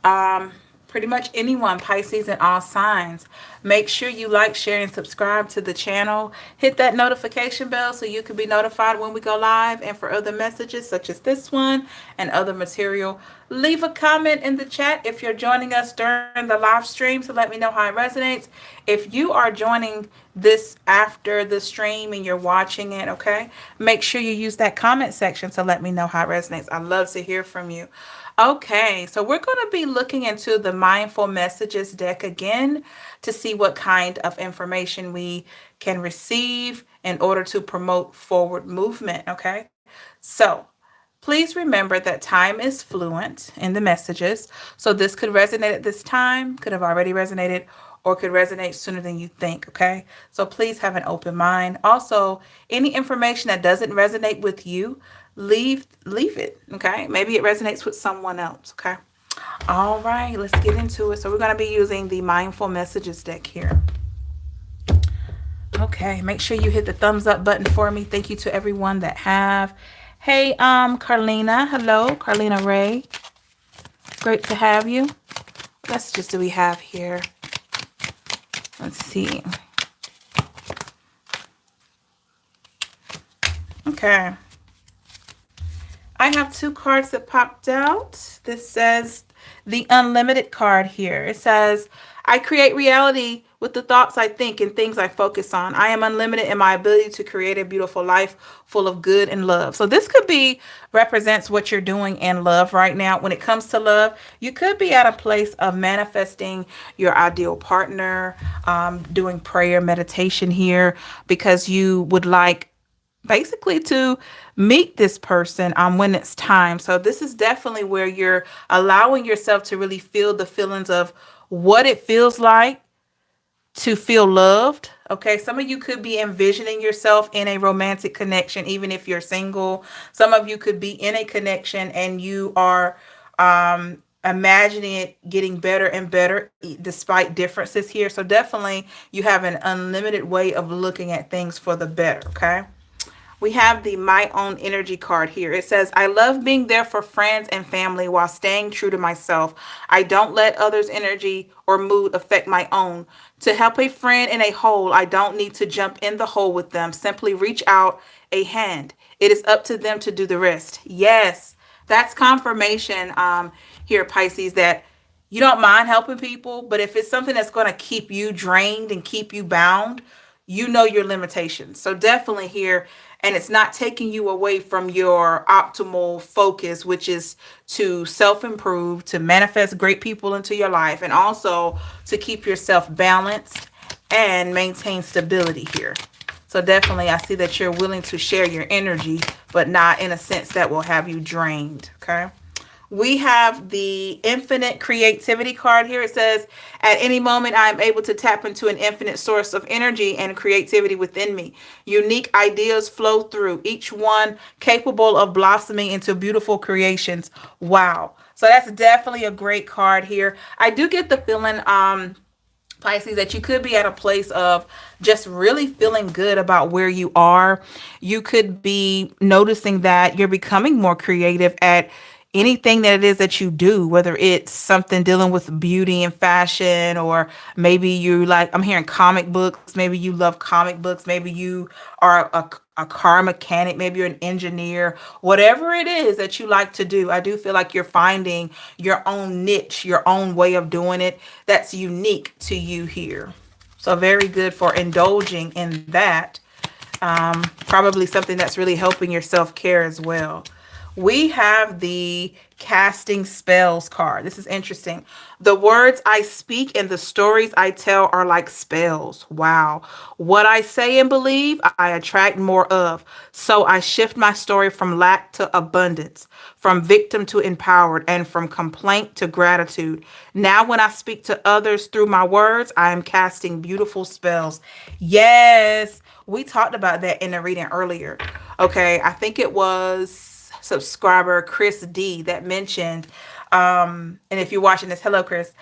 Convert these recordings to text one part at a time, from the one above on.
um, pretty much anyone, Pisces and all signs. Make sure you like, share, and subscribe to the channel. Hit that notification bell so you can be notified when we go live. And for other messages such as this one and other material, leave a comment in the chat if you're joining us during the live stream to let me know how it resonates. If you are joining this after the stream and you're watching it, okay, make sure you use that comment section to let me know how it resonates. I love to hear from you. Okay, so we're going to be looking into the Mindful Messages deck again to see what kind of information we can receive in order to promote forward movement. Okay, so please remember that time is fluent in the messages. So this could resonate at this time, could have already resonated, or could resonate sooner than you think. Okay, so please have an open mind. Also, any information that doesn't resonate with you, leave it. Okay, maybe it resonates with someone else. Okay, all right, let's get into it. So we're going to be using the Mindful Messages deck here. Okay, make sure you hit the thumbs up button for me. Thank you to everyone that have. Hey, Carlina. Hello, Carlina Ray. Great to have you. What messages do we have here? Let's see. Okay. I have two cards that popped out. This says the Unlimited card here. It says, I create reality with the thoughts I think and things I focus on. I am unlimited in my ability to create a beautiful life full of good and love. So this could be represents what you're doing in love right now. When it comes to love, you could be at a place of manifesting your ideal partner, doing prayer meditation here because you would like basically to meet this person when it's time. So this is definitely where you're allowing yourself to really feel the feelings of what it feels like to feel loved. Okay, some of you could be envisioning yourself in a romantic connection, even if you're single. Some of you could be in a connection and you are imagining it getting better and better despite differences here. So definitely you have an unlimited way of looking at things for the better. Okay, we have the My Own Energy card here. It says, I love being there for friends and family while staying true to myself. I don't let others' energy or mood affect my own. To help a friend in a hole, I don't need to jump in the hole with them. Simply reach out a hand. It is up to them to do the rest. Yes, that's confirmation here, Pisces, that you don't mind helping people, but if it's something that's going to keep you drained and keep you bound, you know your limitations. So definitely here, and it's not taking you away from your optimal focus, which is to self improve, to manifest great people into your life, and also to keep yourself balanced and maintain stability here. So definitely, I see that you're willing to share your energy, but not in a sense that will have you drained. Okay. We have the infinite creativity card here. It says, at any moment, I am able to tap into an infinite source of energy and creativity within me. Unique ideas flow through, each one capable of blossoming into beautiful creations. Wow. So that's definitely a great card here. I do get the feeling, Pisces, that you could be at a place of just really feeling good about where you are. You could be noticing that you're becoming more creative at anything that it is that you do, whether it's something dealing with beauty and fashion, or maybe you like, I'm hearing comic books, maybe you love comic books, maybe you are a car mechanic, maybe you're an engineer, whatever it is that you like to do. I do feel like you're finding your own niche, your own way of doing it that's unique to you here. So very good for indulging in that. Probably something that's really helping your self-care as well. We have the casting spells card. This is interesting. The words I speak and the stories I tell are like spells. Wow. What I say and believe, I attract more of. So I shift my story from lack to abundance, from victim to empowered, and from complaint to gratitude. Now, when I speak to others through my words, I am casting beautiful spells. Yes, we talked about that in the reading earlier. Okay, I think it was subscriber Chris D that mentioned, and if you're watching this, hello Chris,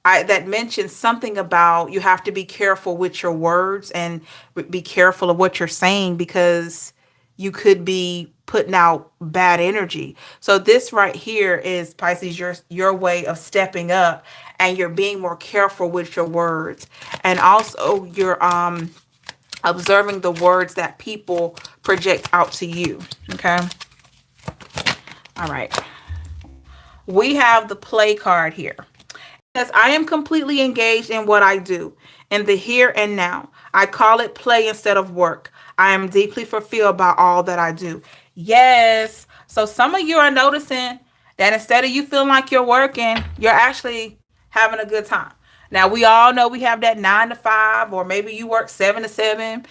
that mentioned something about you have to be careful with your words and be careful of what you're saying, because you could be putting out bad energy. So this right here is, Pisces, your way of stepping up, and you're being more careful with your words, and also you're observing the words that people project out to you. Okay. All right. We have the play card here. Says, I am completely engaged in what I do, in the here and now. I call it play instead of work. I am deeply fulfilled by all that I do. Yes. So some of you are noticing that instead of you feeling like you're working, you're actually having a good time. Now, we all know we have that 9 to 5, or maybe you work 7 to 7.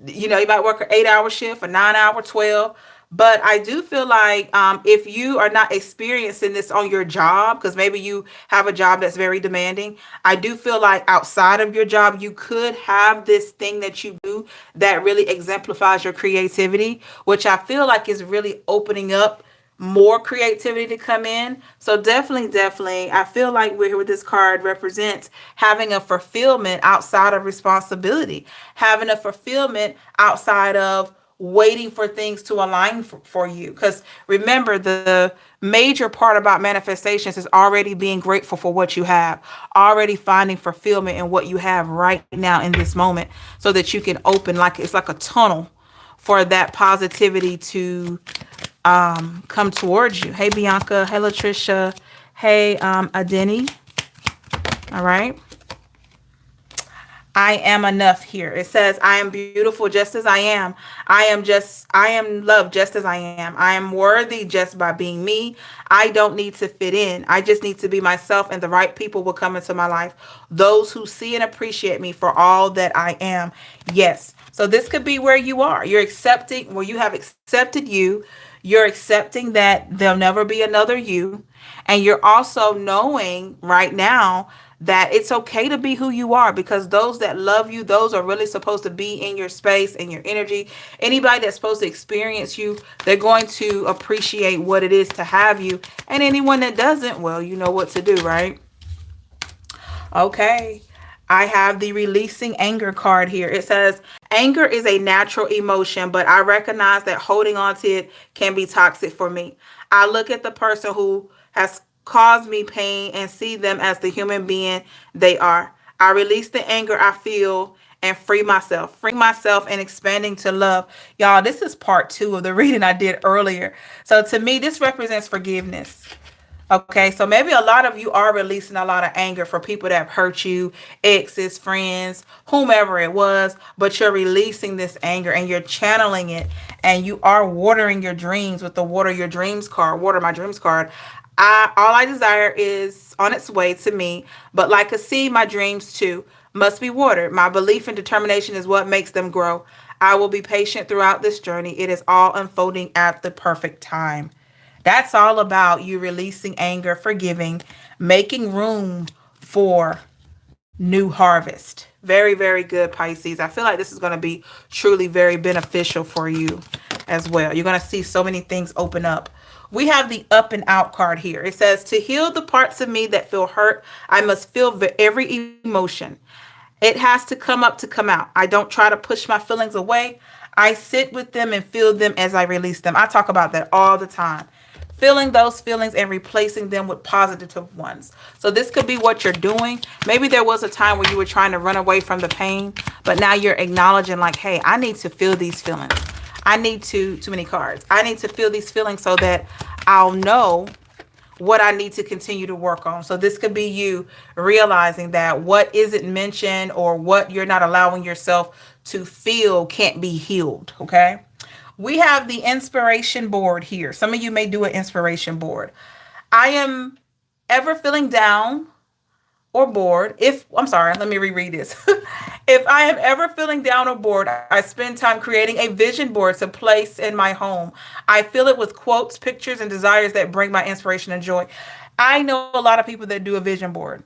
You might work an 8 hour shift, a 9 hour, 12. But I do feel like if you are not experiencing this on your job, because maybe you have a job that's very demanding, I do feel like outside of your job, you could have this thing that you do that really exemplifies your creativity, which I feel like is really opening up more creativity to come in. So definitely, definitely, I feel like we're here with this card represents having a fulfillment outside of responsibility, having a fulfillment outside of waiting for things to align for you. Because remember, the major part about manifestations is already being grateful for what you have, already finding fulfillment in what you have right now in this moment, so that you can open, like it's like a tunnel for that positivity to come towards you. Hey, Bianca. Hey, Latricia. Hey, Adeni. All right. I am enough here. It says, I am beautiful just as I am. I am loved just as I am. I am worthy just by being me. I don't need to fit in. I just need to be myself, and the right people will come into my life. Those who see and appreciate me for all that I am. Yes. So this could be where you are. You're accepting, where you have accepted you. You're accepting that there'll never be another you. And you're also knowing right now that it's okay to be who you are, because those that love you, those are really supposed to be in your space and your energy. Anybody that's supposed to experience you, they're going to appreciate what it is to have you. And anyone that doesn't, well, you know what to do, right? Okay. I have the releasing anger card here. It says, anger is a natural emotion, but I recognize that holding on to it can be toxic for me. I look at the person who has caused me pain and see them as the human being they are. I release the anger I feel and free myself. Free myself and expanding to love. Y'all, this is part 2 of the reading I did earlier. So to me, this represents forgiveness. Okay, so maybe a lot of you are releasing a lot of anger for people that have hurt you, exes, friends, whomever it was, but you're releasing this anger and you're channeling it, and you are watering your dreams with the water your dreams card, water my dreams card. All I desire is on its way to me, but like a seed, my dreams too must be watered. My belief and determination is what makes them grow. I will be patient throughout this journey. It is all unfolding at the perfect time. That's all about you releasing anger, forgiving, making room for new harvest. Very, very good, Pisces. I feel like this is going to be truly very beneficial for you as well. You're going to see so many things open up. We have the up and out card here. It says, to heal the parts of me that feel hurt, I must feel every emotion. It has to come up to come out. I don't try to push my feelings away. I sit with them and feel them as I release them. I talk about that all the time. Feeling those feelings and replacing them with positive ones. So this could be what you're doing. Maybe there was a time where you were trying to run away from the pain, but now you're acknowledging like, hey, I need to feel these feelings. I need to, too many cards. I need to feel these feelings so that I'll know what I need to continue to work on. So this could be you realizing that what isn't mentioned or what you're not allowing yourself to feel can't be healed. Okay. We have the inspiration board here. Some of you may do an inspiration board. I am ever feeling down or bored. Let me reread this. If I am ever feeling down or bored, I spend time creating a vision board to place in my home. I fill it with quotes, pictures, and desires that bring my inspiration and joy. I know a lot of people that do a vision board.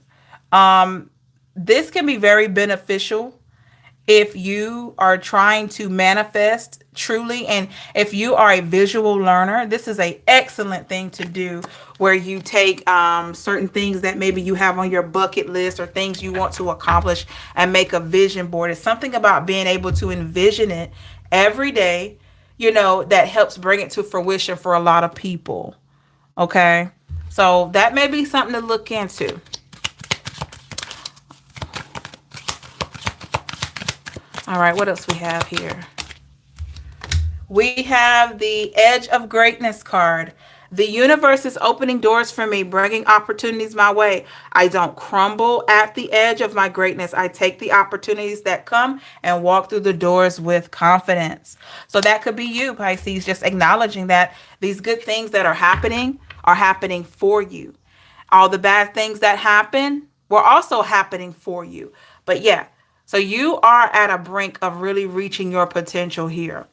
This can be very beneficial if you are trying to manifest truly, and if you are a visual learner, this is an excellent thing to do, where you take certain things that maybe you have on your bucket list or things you want to accomplish and make a vision board. It's something about being able to envision it every day. you know, that helps bring it to fruition for a lot of people. Okay. So that may be something to look into. All right. What else we have here? We have the Edge of Greatness card. The universe is opening doors for me, bringing opportunities my way. I don't crumble at the edge of my greatness. I take the opportunities that come and walk through the doors with confidence. So that could be you, Pisces, just acknowledging that these good things that are happening for you. All the bad things that happen were also happening for you. But yeah, so you are at a brink of really reaching your potential here.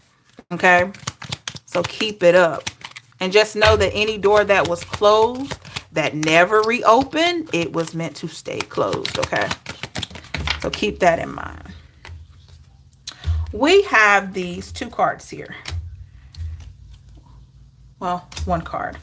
Okay. So keep it up. And just know that any door that was closed, that never reopened, it was meant to stay closed. Okay. So keep that in mind. We have these two cards here. Well, one card.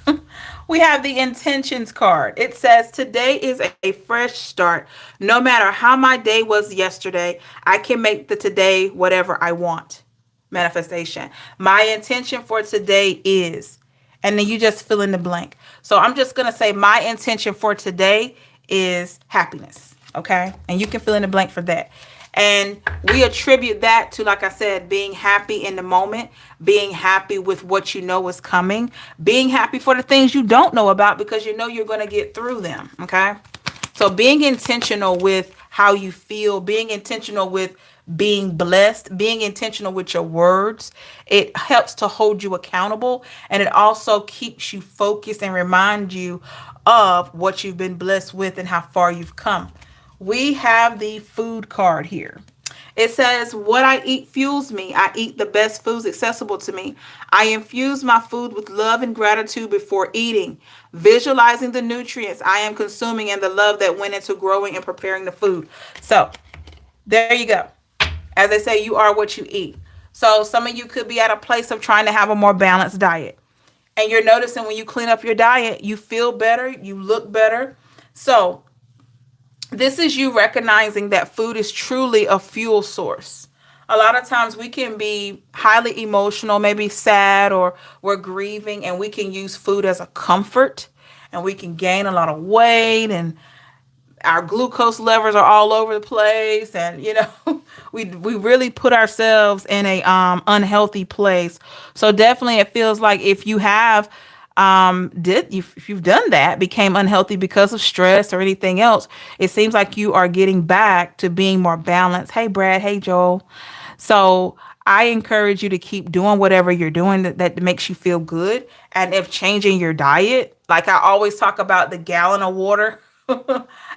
We have the intentions card. It says, today is a fresh start. No matter how my day was yesterday, I can make the today whatever I want. Manifestation. My intention for today is, and then you just fill in the blank. So I'm just going to say my intention for today is happiness. Okay. And you can fill in the blank for that. And we attribute that to, like I said, being happy in the moment, being happy with what you know is coming, being happy for the things you don't know about because you know you're going to get through them. Okay. So being intentional with how you feel, being intentional with being blessed, being intentional with your words, it helps to hold you accountable, and it also keeps you focused and reminds you of what you've been blessed with and how far you've come. We have the food card here. It says, what I eat fuels me. I eat the best foods accessible to me. I infuse my food with love and gratitude before eating, visualizing the nutrients I am consuming and the love that went into growing and preparing the food. So there you go. As they say, you are what you eat. So some of you could be at a place of trying to have a more balanced diet. And you're noticing when you clean up your diet, you feel better, you look better. So this is you recognizing that food is truly a fuel source. A lot of times we can be highly emotional, maybe sad, or we're grieving, and we can use food as a comfort, and we can gain a lot of weight, and our glucose levels are all over the place, and you know we really put ourselves in a unhealthy place. So definitely it feels like if you have if you've done that, became unhealthy because of stress or anything else, it seems like you are getting back to being more balanced. Hey Brad, hey Joel. So I encourage you to keep doing whatever you're doing that makes you feel good. And if changing your diet, like I always talk about the gallon of water.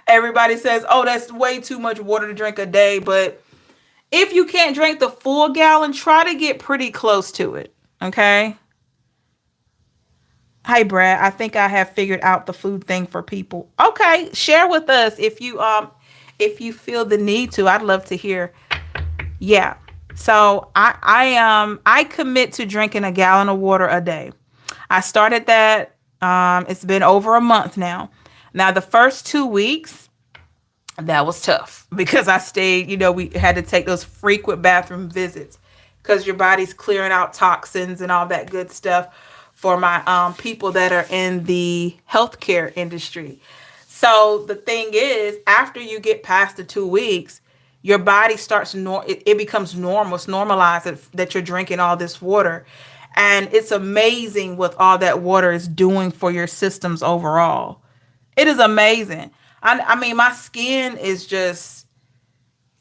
Everybody says, oh, that's way too much water to drink a day. But if you can't drink the full gallon, try to get pretty close to it. Okay. Hey Brad, I think I have figured out the food thing for people. Okay, share with us if you feel the need to. I'd love to hear. Yeah. So I commit to drinking a gallon of water a day. I started that. It's been over a month now. Now the first 2 weeks, that was tough because I stayed, we had to take those frequent bathroom visits because your body's clearing out toxins and all that good stuff for my people that are in the healthcare industry. So the thing is, after you get past the 2 weeks, your body starts, it becomes normal. It's normalized that you're drinking all this water. And it's amazing what all that water is doing for your systems overall. It is amazing. I mean, my skin is just,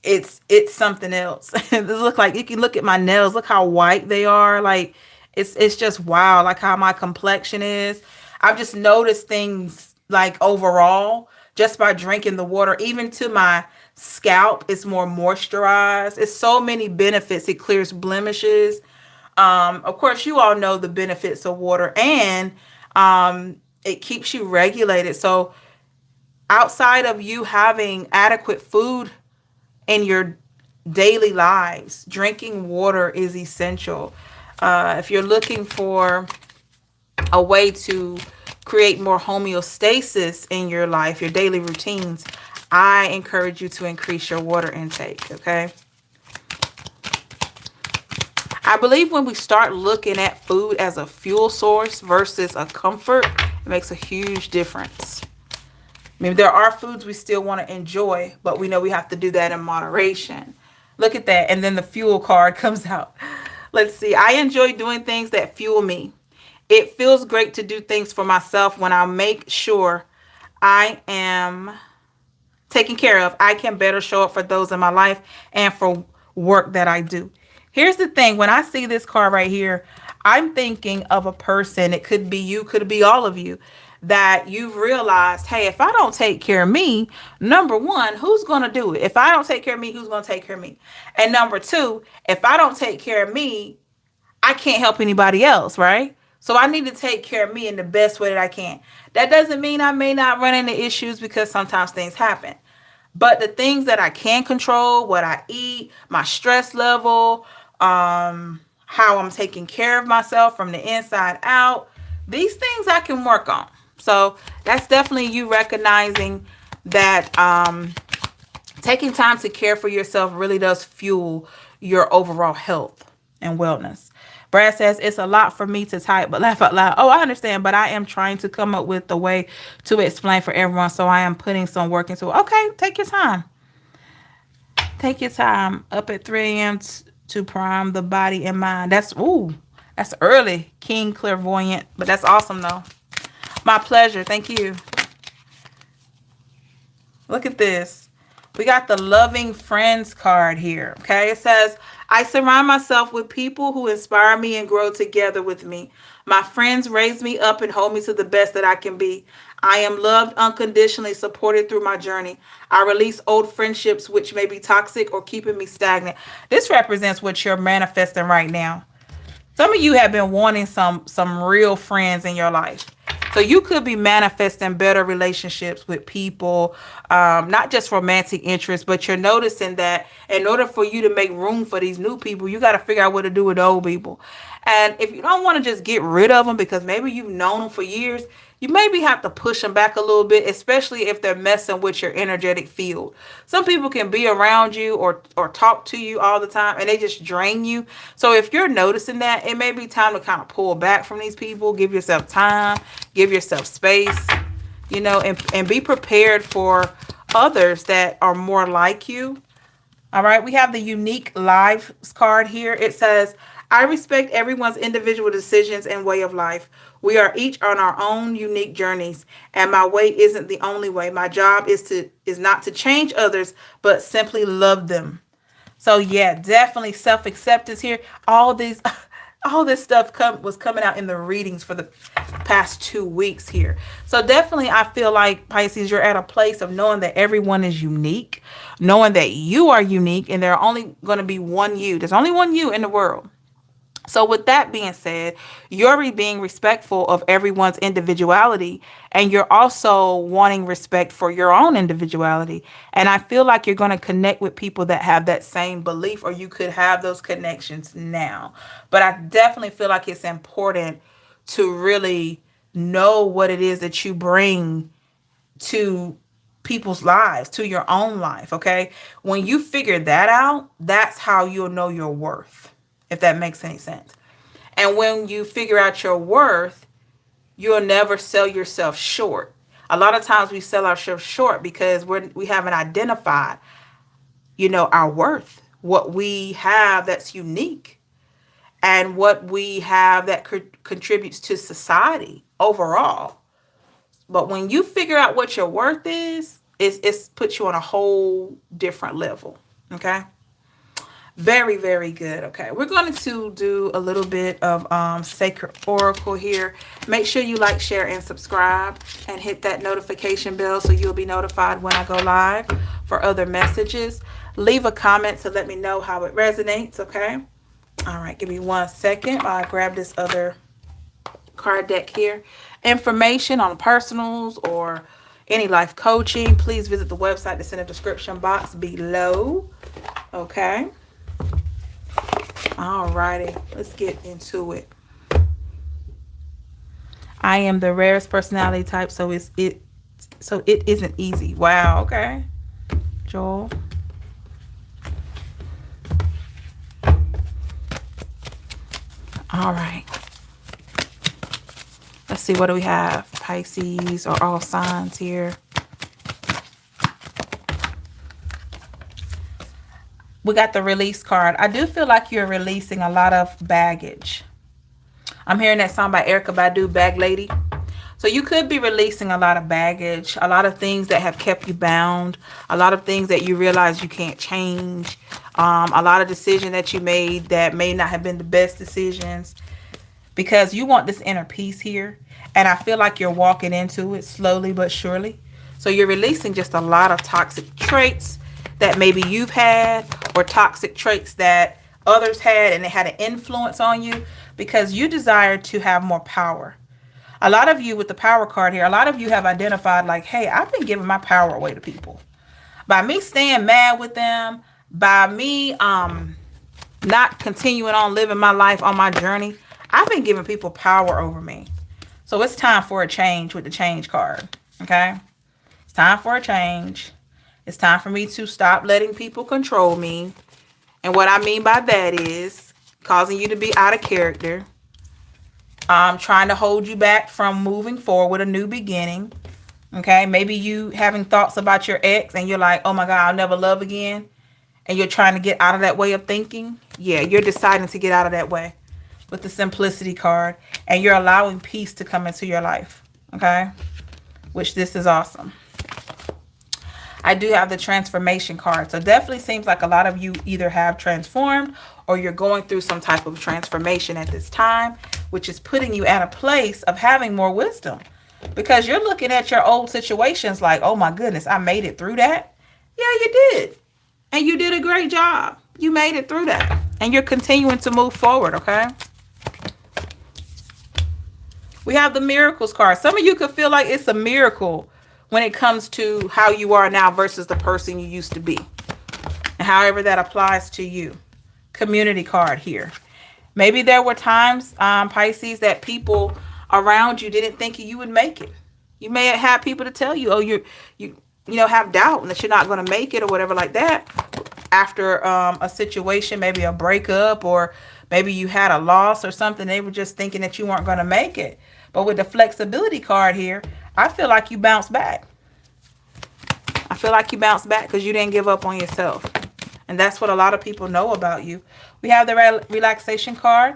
it's something else. It look like, you can look at my nails, look how white they are. Like, it's just wow, like how my complexion is. I've just noticed things like overall just by drinking the water, even to my scalp, it's more moisturized. It's so many benefits. It clears blemishes. Of course, you all know the benefits of water, and it keeps you regulated. So outside of you having adequate food in your daily lives, drinking water is essential. If you're looking for a way to create more homeostasis in your life, your daily routines, I encourage you to increase your water intake, okay? I believe when we start looking at food as a fuel source versus a comfort, it makes a huge difference. I mean, there are foods we still want to enjoy, but we know we have to do that in moderation. Look at that. And then the fuel card comes out. Let's see. I enjoy doing things that fuel me. It feels great to do things for myself when I make sure I am taken care of. I can better show up for those in my life and for work that I do. Here's the thing. When I see this card right here, I'm thinking of a person. It could be you, could be all of you, that you've realized, hey, if I don't take care of me, number one, who's going to do it? If I don't take care of me, who's going to take care of me? And number two, if I don't take care of me, I can't help anybody else, right? So I need to take care of me in the best way that I can. That doesn't mean I may not run into issues, because sometimes things happen. But the things that I can control, what I eat, my stress level, how I'm taking care of myself from the inside out, these things I can work on. So that's definitely you recognizing that taking time to care for yourself really does fuel your overall health and wellness. Brad says, it's a lot for me to type, but laugh out loud. Oh, I understand, but I am trying to come up with a way to explain for everyone, so I am putting some work into it. Okay, take your time. Take your time. Up at 3 a.m. To prime the body and mind. That's early, King Clairvoyant, but that's awesome though. My pleasure. Thank you. Look at this. We got the loving friends card here. Okay. It says, I surround myself with people who inspire me and grow together with me. My friends raise me up and hold me to the best that I can be. I am loved unconditionally, supported through my journey. I release old friendships which may be toxic or keeping me stagnant. This represents what you're manifesting right now. Some of you have been wanting some real friends in your life. So you could be manifesting better relationships with people, not just romantic interests, but you're noticing that in order for you to make room for these new people, you got to figure out what to do with the old people. And if you don't want to just get rid of them because maybe you've known them for years, you maybe have to push them back a little bit, especially if they're messing with your energetic field. Some people can be around you or talk to you all the time and they just drain you. So if you're noticing that, it may be time to kind of pull back from these people, give yourself time, give yourself space, and be prepared for others that are more like you. All right, we have the unique lives card here. It says, I respect everyone's individual decisions and way of life. We are each on our own unique journeys, and my way isn't the only way. My job is not to change others, but simply love them. So yeah, definitely self-acceptance here. All this stuff was coming out in the readings for the past 2 weeks here. So definitely I feel like, Pisces, you're at a place of knowing that everyone is unique, knowing that you are unique, and there are only going to be one you. There's only one you in the world. So with that being said, you're being respectful of everyone's individuality, and you're also wanting respect for your own individuality. And I feel like you're going to connect with people that have that same belief, or you could have those connections now. But I definitely feel like it's important to really know what it is that you bring to people's lives, to your own life. Okay. When you figure that out, that's how you'll know your worth, if that makes any sense. And when you figure out your worth, you'll never sell yourself short. A lot of times we sell ourselves short because we haven't identified, our worth, what we have that's unique, and what we have that contributes to society overall. But when you figure out what your worth is, it's puts you on a whole different level. Okay. Very, very good. Okay, we're going to do a little bit of Sacred Oracle here. Make sure you like, share, and subscribe, and hit that notification bell so you'll be notified when I go live for other messages. Leave a comment to let me know how it resonates, okay? All right, give me 1 second while I grab this other card deck here. Information on personals or any life coaching, please visit the website that's in the description box below, okay? Alrighty, let's get into it. I am the rarest personality type, so it isn't easy. Wow, okay. Joel. All right. Let's see, what do we have? Pisces or all signs here. We got the release card. I do feel like you're releasing a lot of baggage. I'm hearing that song by Erykah Badu, Bag Lady. So you could be releasing a lot of baggage, a lot of things that have kept you bound, a lot of things that you realize you can't change, a lot of decisions that you made that may not have been the best decisions, because you want this inner peace here. And I feel like you're walking into it slowly but surely. So you're releasing just a lot of toxic traits that maybe you've had, or toxic traits that others had and they had an influence on you, because you desire to have more power. A lot of you with the power card here, a lot of you have identified like, hey, I've been giving my power away to people. By me staying mad with them, by me not continuing on living my life on my journey, I've been giving people power over me. So it's time for a change with the change card, okay? It's time for a change. It's time for me to stop letting people control me. And what I mean by that is causing you to be out of character, trying to hold you back from moving forward with a new beginning. Okay, maybe you having thoughts about your ex and you're like, oh my God, I'll never love again. And you're trying to get out of that way of thinking. Yeah, you're deciding to get out of that way with the simplicity card. And you're allowing peace to come into your life. Okay, which this is awesome. I do have the transformation card. So definitely seems like a lot of you either have transformed or you're going through some type of transformation at this time, which is putting you at a place of having more wisdom, because you're looking at your old situations like, oh my goodness, I made it through that. Yeah, you did. And you did a great job. You made it through that. And you're continuing to move forward, okay? We have the miracles card. Some of you could feel like it's a miracle when it comes to how you are now versus the person you used to be. And however that applies to you. Community card here. Maybe there were times, Pisces, that people around you didn't think you would make it. You may have had people to tell you, oh, you have doubt and that you're not going to make it or whatever like that. After a situation, maybe a breakup, or maybe you had a loss or something, they were just thinking that you weren't going to make it. But with the flexibility card here, I feel like you bounced back. I feel like you bounced back because you didn't give up on yourself. And that's what a lot of people know about you. We have the relaxation card.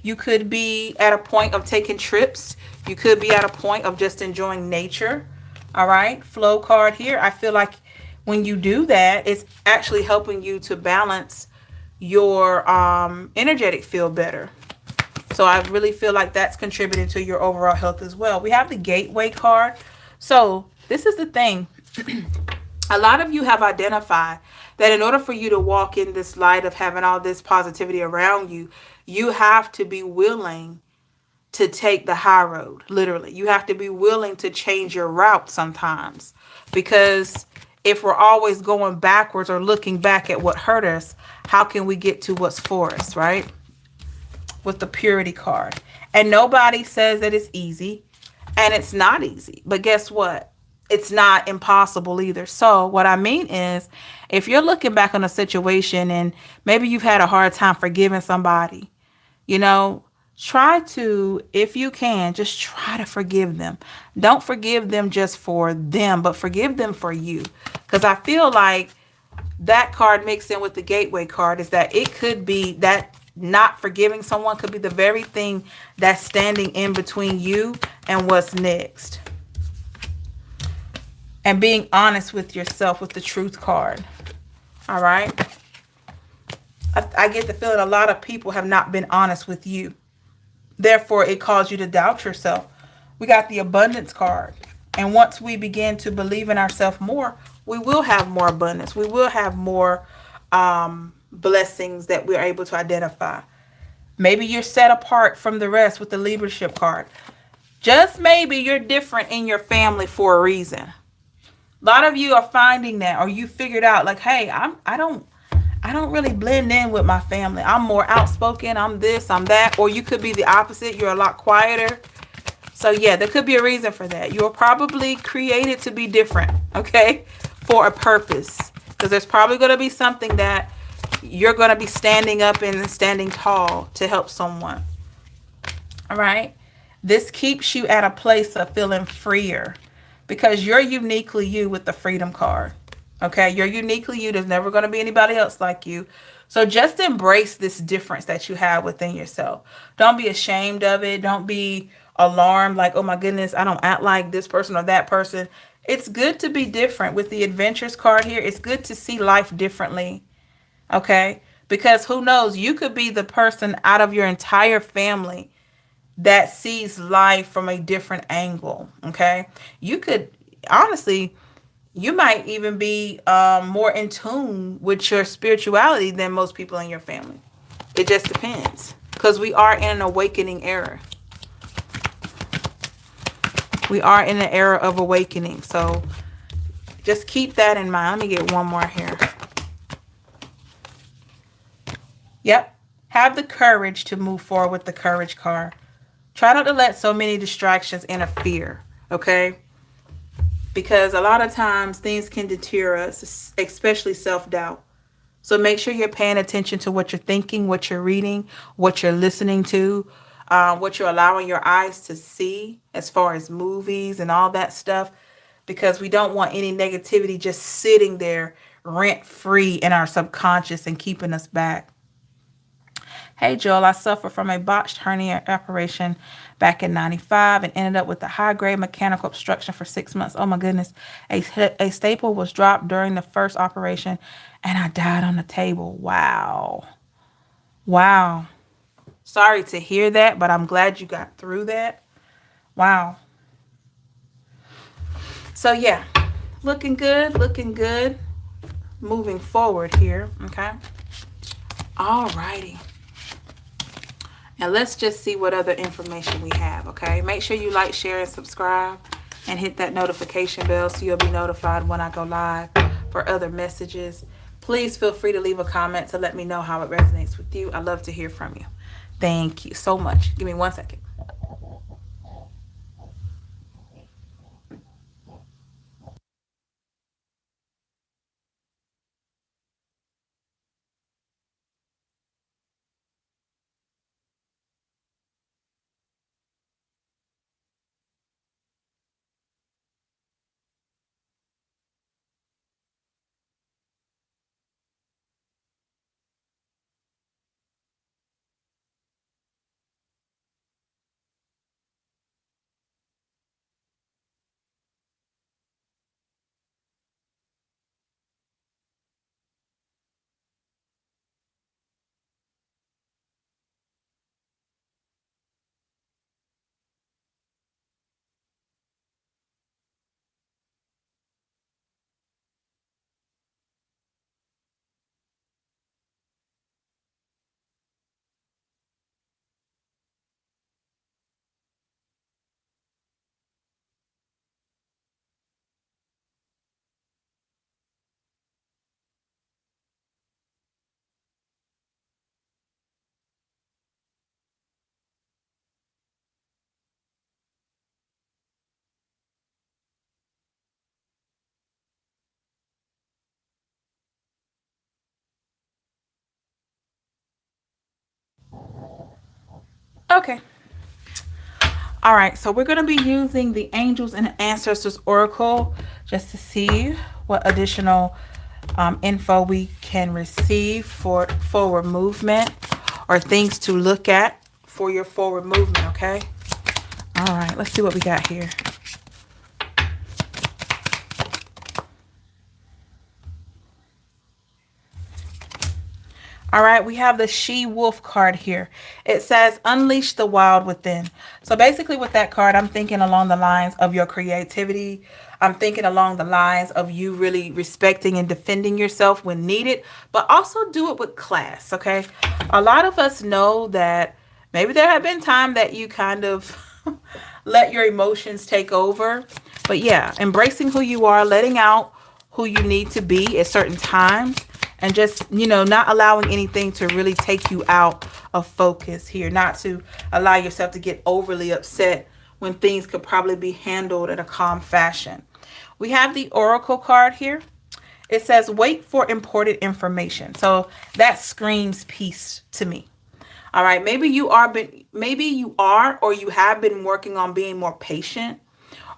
You could be at a point of taking trips. You could be at a point of just enjoying nature. All right. Flow card here. I feel like when you do that, it's actually helping you to balance your energetic field better. So I really feel like that's contributing to your overall health as well. We have the gateway card. So this is the thing. A lot of you have identified that in order for you to walk in this light of having all this positivity around you, you have to be willing to take the high road. Literally, you have to be willing to change your route sometimes, because if we're always going backwards or looking back at what hurt us, how can we get to what's for us, right? With the purity card. And nobody says that it's easy, and it's not easy. But guess what? It's not impossible either. So what I mean is, if you're looking back on a situation and maybe you've had a hard time forgiving somebody, try to, if you can, just try to forgive them. Don't forgive them just for them, but forgive them for you. Because I feel like that card mixed in with the gateway card is that it could be that not forgiving someone could be the very thing that's standing in between you and what's next. And being honest with yourself with the truth card. All right. I get the feeling a lot of people have not been honest with you. Therefore, it caused you to doubt yourself. We got the abundance card. And once we begin to believe in ourselves more, we will have more abundance. We will have more blessings that we're able to identify. Maybe you're set apart from the rest with the leadership card. Just maybe you're different in your family for a reason. A lot of you are finding that, or you figured out like, hey, I don't really blend in with my family. I'm more outspoken. I'm this, I'm that. Or you could be the opposite. You're a lot quieter. So yeah, there could be a reason for that. You're probably created to be different, okay, for a purpose. Because there's probably going to be something that you're going to be standing up and standing tall to help someone. All right. This keeps you at a place of feeling freer because you're uniquely you with the freedom card. Okay. You're uniquely you. There's never going to be anybody else like you. So just embrace this difference that you have within yourself. Don't be ashamed of it. Don't be alarmed like, oh my goodness, I don't act like this person or that person. It's good to be different. With the adventures card here, it's good to see life differently. Okay. Because who knows, you could be the person out of your entire family that sees life from a different angle. Okay. You could, honestly, you might even be more in tune with your spirituality than most people in your family. It just depends. Because we are in an awakening era. We are in an era of awakening. So just keep that in mind. Let me get one more here. Yep. Have the courage to move forward with the courage card. Try not to let so many distractions interfere. Okay. Because a lot of times things can deter us, especially self-doubt. So make sure you're paying attention to what you're thinking, what you're reading, what you're listening to, what you're allowing your eyes to see as far as movies and all that stuff, because we don't want any negativity just sitting there rent free in our subconscious and keeping us back. Hey, Joel, I suffered from a botched hernia operation back in 95 and ended up with a high grade mechanical obstruction for 6 months. Oh, my goodness. A staple was dropped during the first operation and I died on the table. Wow. Wow. Sorry to hear that, but I'm glad you got through that. Wow. So, yeah, looking good, looking good. Moving forward here. Okay. All righty. Now let's just see what other information we have, okay? Make sure you like, share, and subscribe, and hit that notification bell so you'll be notified when I go live for other messages. Please feel free to leave a comment to let me know how it resonates with you. I love to hear from you. Thank you so much. Give me 1 second. Okay. All right, so we're going to be using the Angels and Ancestors Oracle just to see what additional info we can receive for forward movement or things to look at for your forward movement, okay? All right, let's see what we got here. All right, we have the She-Wolf card here. It says, unleash the wild within. So basically with that card, I'm thinking along the lines of your creativity. I'm thinking along the lines of you really respecting and defending yourself when needed, but also do it with class, okay? A lot of us know that maybe there have been times that you kind of let your emotions take over. But yeah, embracing who you are, letting out who you need to be at certain times, and just, not allowing anything to really take you out of focus here, not to allow yourself to get overly upset when things could probably be handled in a calm fashion. We have the Oracle card here. It says, wait for important information. So that screams peace to me. All right, maybe you are or you have been working on being more patient.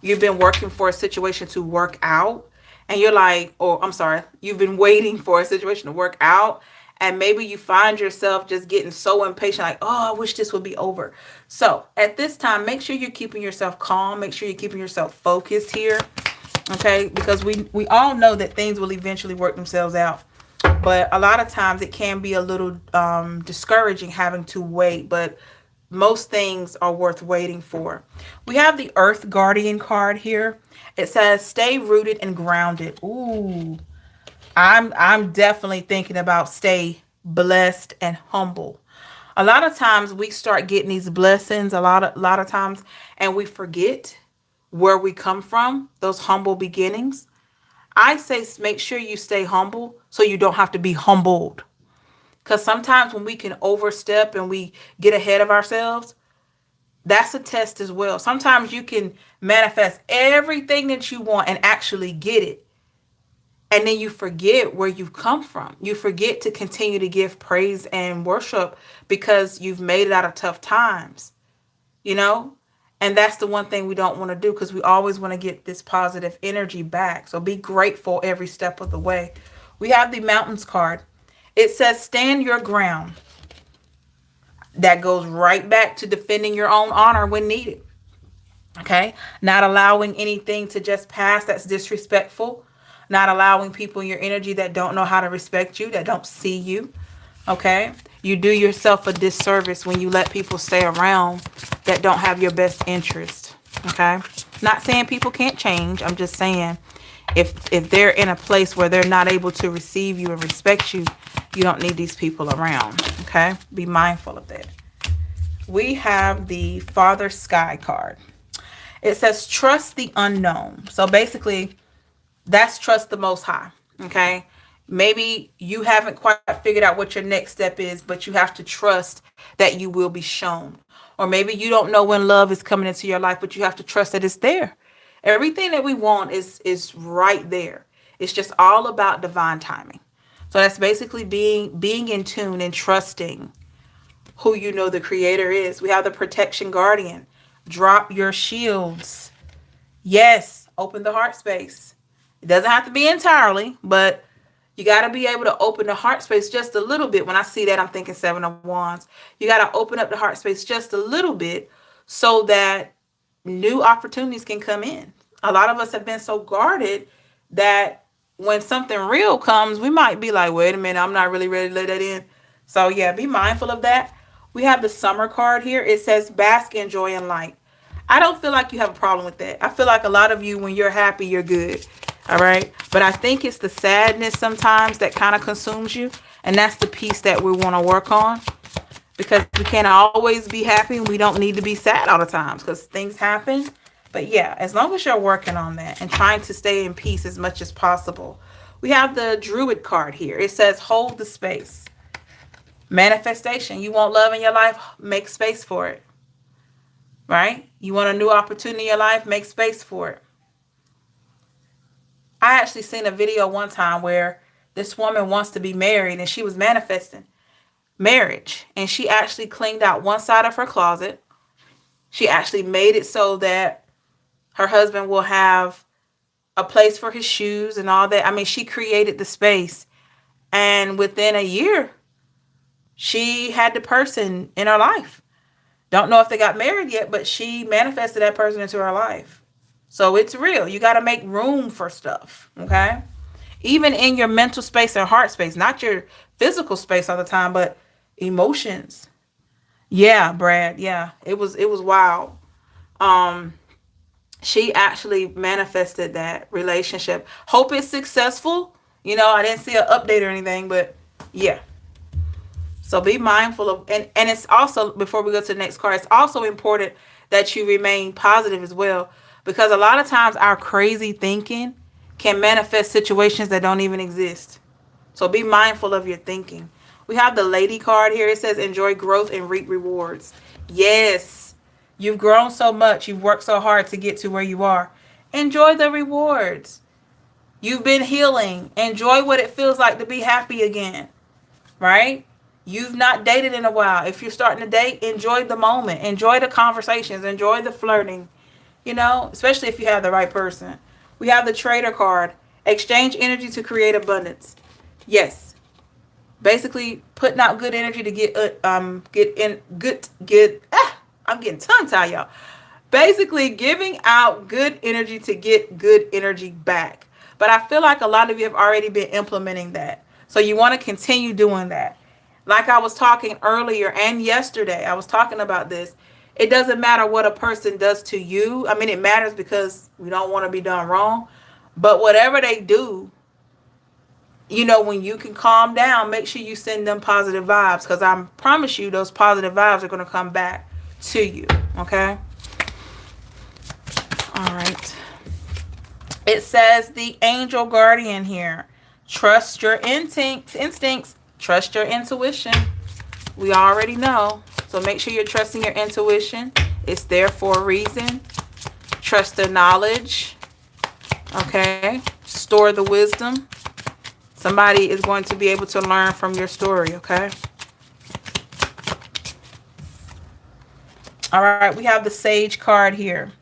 You've been working for a situation to work out, and you're like, or I'm sorry, you've been waiting for a situation to work out, and maybe you find yourself just getting so impatient, like, oh, I wish this would be over. So at this time, make sure you're keeping yourself calm, make sure you're keeping yourself focused here. Okay, because we all know that things will eventually work themselves out, but a lot of times it can be a little discouraging having to wait, but most things are worth waiting for. We have the Earth Guardian card here. It says stay rooted and grounded. Ooh, I'm definitely thinking about stay blessed and humble. A lot of times we start getting these blessings a lot of times, and we forget where we come from, those humble beginnings. I say make sure you stay humble so you don't have to be humbled. Because sometimes when we can overstep and we get ahead of ourselves, that's a test as well. Sometimes you can manifest everything that you want and actually get it. And then you forget where you've come from. You forget to continue to give praise and worship because you've made it out of tough times, you know? And that's the one thing we don't want to do because we always want to get this positive energy back. So be grateful every step of the way. We have the Mountains card. It says stand your ground. That goes right back to defending your own honor when needed. Okay? Not allowing anything to just pass that's disrespectful. Not allowing people in your energy that don't know how to respect you, that don't see you. Okay? You do yourself a disservice when you let people stay around that don't have your best interest. Okay? Not saying people can't change. I'm just saying if they're in a place where they're not able to receive you and respect you, you don't need these people around. Okay? Be mindful of that. We have the Father Sky card. It says trust the unknown. So basically, that's trust the Most High. Okay? Maybe you haven't quite figured out what your next step is, but you have to trust that you will be shown. Or maybe you don't know when love is coming into your life, but you have to trust that it's there. Everything that we want is right there. It's just all about divine timing. So that's basically being in tune and trusting who you know the creator is. We have the protection guardian. Drop your shields. Yes, open the heart space. It doesn't have to be entirely, but you got to be able to open the heart space just a little bit. When I see that, I'm thinking Seven of Wands. You got to open up the heart space just a little bit so that new opportunities can come in. A lot of us have been so guarded that when something real comes, we might be like, wait a minute, I'm not really ready to let that in. So, yeah, be mindful of that. We have the Summer card here. It says bask in joy and light. I don't feel like you have a problem with that. I feel like a lot of you, when you're happy, you're good. All right. But I think it's the sadness sometimes that kind of consumes you. And that's the piece that we want to work on. Because we can't always be happy and we don't need to be sad all the time because things happen. But yeah, as long as you're working on that and trying to stay in peace as much as possible. We have the Druid card here. It says hold the space. Manifestation. You want love in your life? Make space for it. Right? You want a new opportunity in your life? Make space for it. I actually seen a video one time where this woman wants to be married and she was manifesting marriage. And she actually cleaned out one side of her closet. She actually made it so that her husband will have a place for his shoes and all that. I mean, she created the space. And within a year, she had the person in her life. Don't know if they got married yet, but she manifested that person into her life. So it's real. You got to make room for stuff, okay? Even in your mental space and heart space, not your physical space all the time, but emotions. Yeah, Brad. Yeah, it was wild. Um, she actually manifested that relationship. Hope it's successful. I didn't see an update or anything, but yeah. So be mindful of, and it's also, before we go to the next card, it's also important that you remain positive as well, because a lot of times our crazy thinking can manifest situations that don't even exist. So be mindful of your thinking. We have the Lady card here. It says enjoy growth and reap rewards. Yes, you've grown so much. You've worked so hard to get to where you are. Enjoy the rewards. You've been healing. Enjoy what it feels like to be happy again, right? You've not dated in a while. If you're starting to date, enjoy the moment, enjoy the conversations, enjoy the flirting, especially if you have the right person. We have the Trader card. Exchange energy to create abundance. Yes. Basically putting out good energy to I'm getting tongue tied, y'all. Basically giving out good energy to get good energy back. But I feel like a lot of you have already been implementing that. So you want to continue doing that. Like I was talking earlier and yesterday, I was talking about this. It doesn't matter what a person does to you. I mean, it matters because we don't want to be done wrong. But whatever they do, when you can calm down, make sure you send them positive vibes, because I promise you those positive vibes are going to come back to you. Okay? All right. It says the angel guardian here. Trust your instincts. Trust your intuition. We already know. So make sure you're trusting your intuition. It's there for a reason. Trust the knowledge. Okay? Store the wisdom. Somebody is going to be able to learn from your story, okay? All right, we have the Sage card here.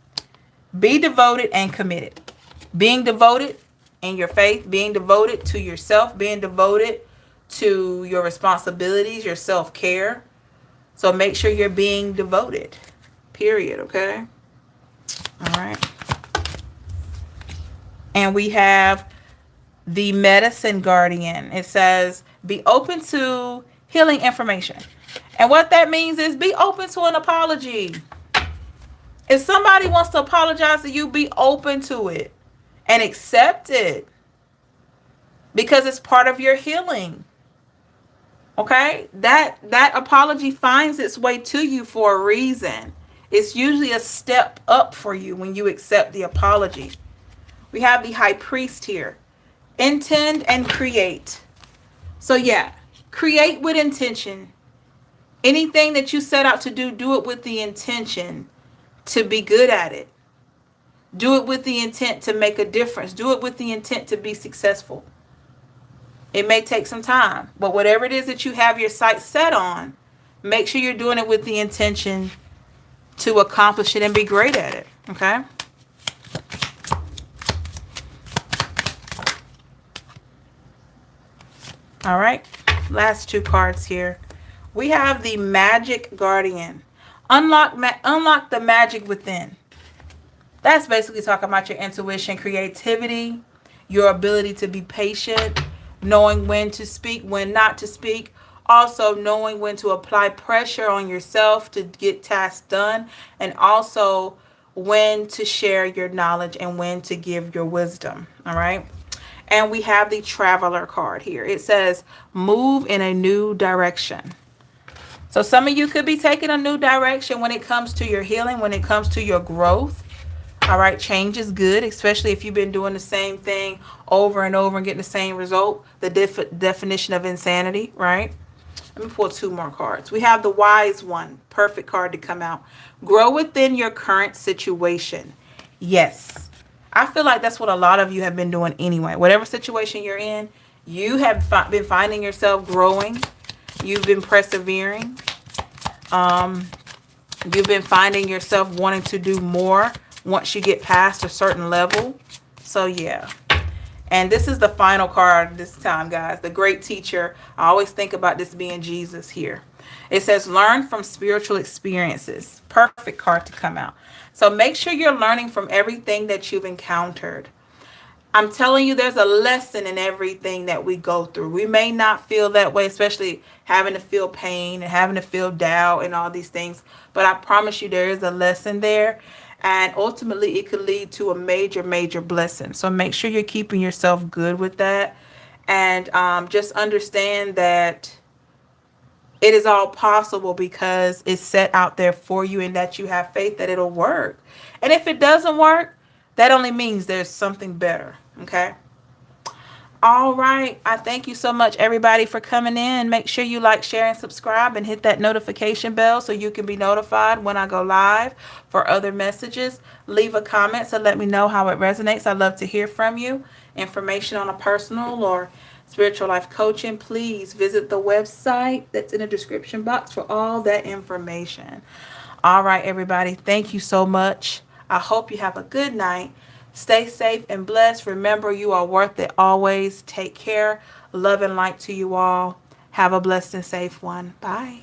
Be devoted and committed. Being devoted in your faith, being devoted to yourself, being devoted to your responsibilities, your self-care. So make sure you're being devoted, period, okay? All right. And we have the medicine guardian. It says, be open to healing information. And what that means is be open to an apology. If somebody wants to apologize to you, be open to it and accept it, because it's part of your healing. Okay? That apology finds its way to you for a reason. It's usually a step up for you when you accept the apology. We have the high priest here. Intend and create. So yeah, create with intention. Anything that you set out to do, do it with the intention to be good at it. Do it with the intent to make a difference. Do it with the intent to be successful. It may take some time, but whatever it is that you have your sights set on, make sure you're doing it with the intention to accomplish it and be great at it. Okay? All right, last two cards here. We have the Magic Guardian. Unlock the magic within. That's basically talking about your intuition, creativity, your ability to be patient, knowing when to speak, when not to speak. Also knowing when to apply pressure on yourself to get tasks done, and also when to share your knowledge and when to give your wisdom. All right. And we have the Traveler card here. It says, move in a new direction. So some of you could be taking a new direction when it comes to your healing, when it comes to your growth. All right, change is good, especially if you've been doing the same thing over and over and getting the same result. The definition of insanity, right? Let me pull two more cards. We have the Wise One, perfect card to come out. Grow within your current situation. Yes. I feel like that's what a lot of you have been doing anyway. Whatever situation you're in, you have been finding yourself growing. You've been persevering. You've been finding yourself wanting to do more once you get past a certain level. So yeah. And this is the final card this time, guys. The great teacher. I always think about this being Jesus here. It says, learn from spiritual experiences. Perfect card to come out. So make sure you're learning from everything that you've encountered. I'm telling you, there's a lesson in everything that we go through. We may not feel that way, especially having to feel pain and having to feel doubt and all these things. But I promise you there is a lesson there. And ultimately, it could lead to a major, major blessing. So make sure you're keeping yourself good with that. And just understand that it is all possible because it's set out there for you, and that you have faith that it'll work. And if it doesn't work, that only means there's something better. Okay? All right. I thank you so much, everybody, for coming in. Make sure you like, share, and subscribe, and hit that notification bell so you can be notified when I go live for other messages. Leave a comment to let me know how it resonates. I'd love to hear from you. Information on a personal or spiritual life coaching, please visit the website that's in the description box for all that information. All right, everybody. Thank you so much. I hope you have a good night. Stay safe and blessed. Remember, you are worth it always. Take care. Love and light to you all. Have a blessed and safe one. Bye.